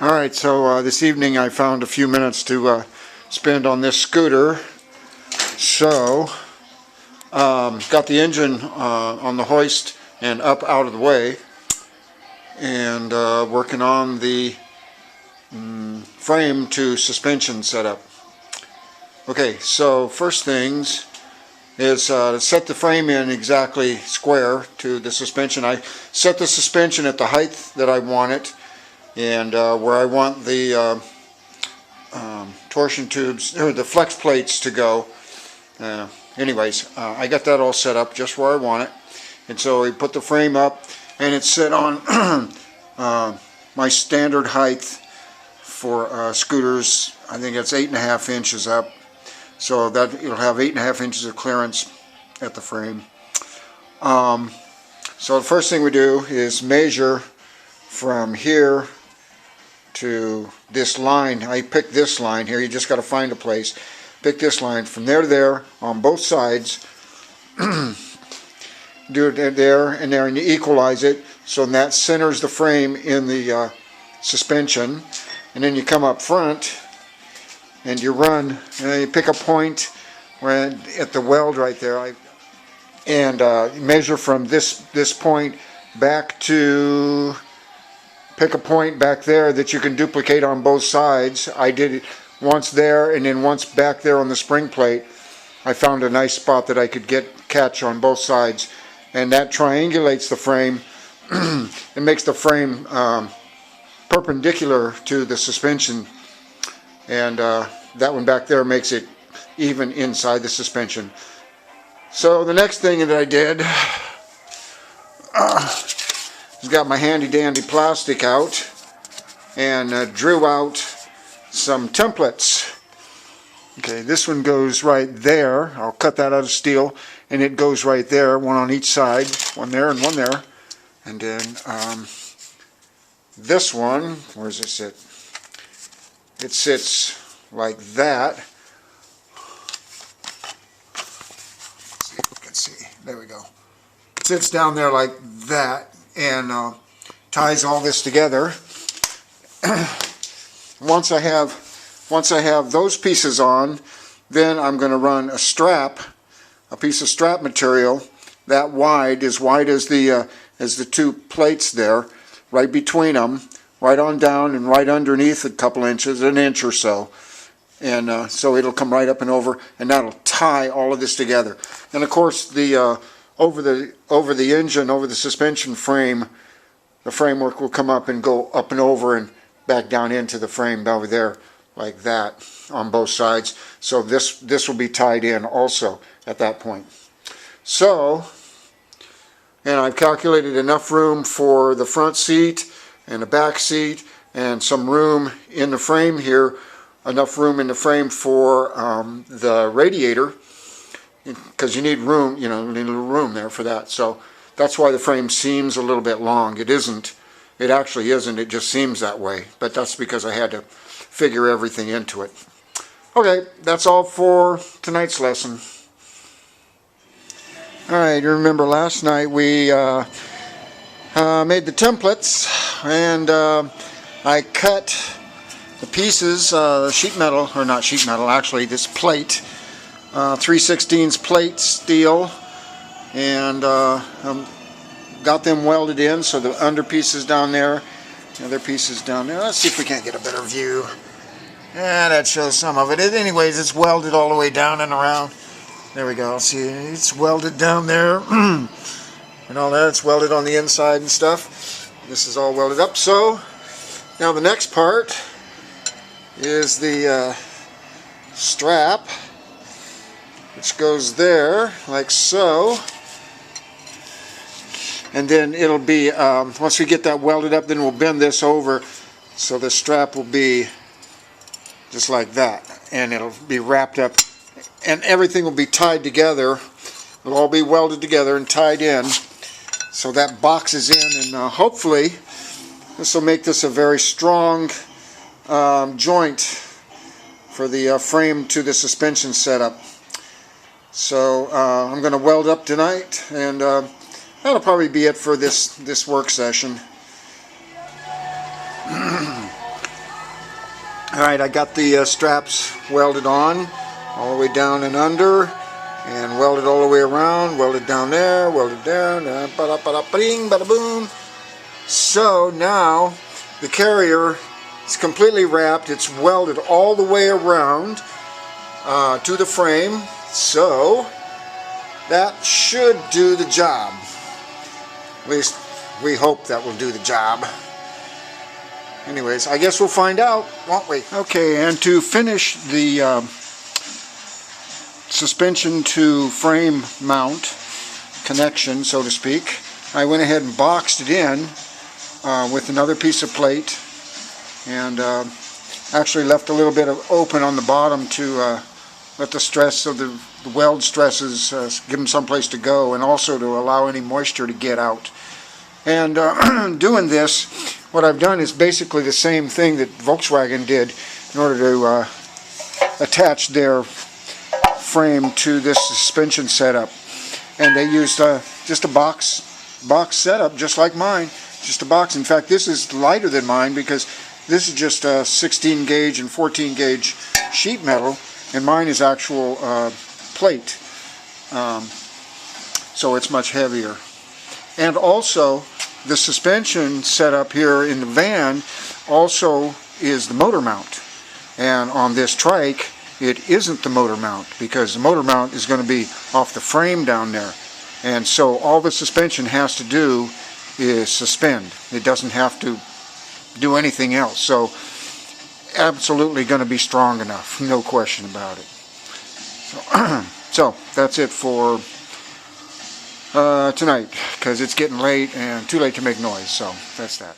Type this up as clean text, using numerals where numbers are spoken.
Alright, so this evening I found a few minutes to spend on this scooter. So, got the engine on the hoist and up out of the way, and working on the frame to suspension setup. Okay, so first things is to set the frame in exactly square to the suspension. I set the suspension at the height that I want it, and where I want the torsion tubes, or the flex plates to go. Anyways, I got that all set up just where I want it, and so we put the frame up, and it's set on my standard height for scooters. I think it's 8.5 inches up, so that it'll have 8.5 inches of clearance at the frame. So the first thing we do is measure from here to this line. I picked this line here. You just got to find a place. Pick this line from there to there on both sides. Do it there and there, and you equalize it so that centers the frame in the suspension. And then you come up front and you run, and you pick a point where at the weld right there, and measure from this point back to, pick a point back there that you can duplicate on both sides. I did it once there and then once back there on the spring plate. I found a nice spot that I could catch on both sides, and that triangulates the frame. It makes the frame perpendicular to the suspension, and that one back there makes it even inside the suspension. So the next thing that I did is got my handy dandy plastic out and drew out some templates. Okay, this one goes right there. I'll cut that out of steel, and it goes right there, one on each side, one there and one there. And then this one, where does it sit? It sits like that. See if we can see. There we go. It sits down there like that, and ties all this together. Once I have those pieces on, then I'm going to run a strap, a piece of strap material that wide as the two plates there, right between them, right on down and right underneath a couple inches, an inch or so. And so it'll come right up and over, and that'll tie all of this together. And of course, the over the engine, over the suspension frame, the framework will come up and go up and over and back down into the frame over there like that on both sides. So this will be tied in also at that point. So, and I've calculated enough room for the front seat and the back seat, and some room in the frame here, enough room in the frame for the radiator, because you need room, you need a little room there for that. So that's why the frame seems a little bit long. It isn't. It actually isn't. It just seems that way. But that's because I had to figure everything into it. Okay, that's all for tonight's lesson. Alright, you remember last night we made the templates, and I cut the pieces, sheet metal, or not sheet metal, actually this plate, 3/16 plate steel, and got them welded in, so the under pieces down there, the other pieces down there. Let's see if we can't get a better view. Yeah, that shows some of it. Anyways, it's welded all the way down and around. There we go. See, it's welded down there and all that. It's welded on the inside and stuff. This is all welded up. So now the next part is the strap, which goes there like so. And then it'll be, once we get that welded up, then we'll bend this over so the strap will be just like that. And it'll be wrapped up, and everything will be tied together. It'll all be welded together and tied in. So that boxes in, and hopefully this will make this a very strong joint for the frame to the suspension setup. So I'm going to weld up tonight, and that'll probably be it for this work session. Alright, I got the straps welded on all the way down and under, and welded all the way around, welded down there, welded down, bada-bada-bing, bada-boom. So now the carrier is completely wrapped. It's welded all the way around to the frame, so that should do the job. At least we hope that will do the job. Anyways, I guess we'll find out, won't we? Okay, and to finish the suspension to frame mount connection, so to speak, I went ahead and boxed it in with another piece of plate, and actually left a little bit of open on the bottom to let the stress of the weld stresses give them someplace to go, and also to allow any moisture to get out. And doing this, what I've done is basically the same thing that Volkswagen did in order to attach their frame to this suspension setup. And they used just a box setup, just like mine, just a box. In fact, this is lighter than mine because this is just a 16 gauge and 14 gauge sheet metal, and mine is actual plate, so it's much heavier. And also, the suspension setup here in the van also is the motor mount, and on this Trike it isn't the motor mount, because the motor mount is going to be off the frame down there, and so all the suspension has to do is suspend. It doesn't have to do anything else. So absolutely going to be strong enough, no question about it. So that's it for tonight, because it's getting late and too late to make noise. So that's that.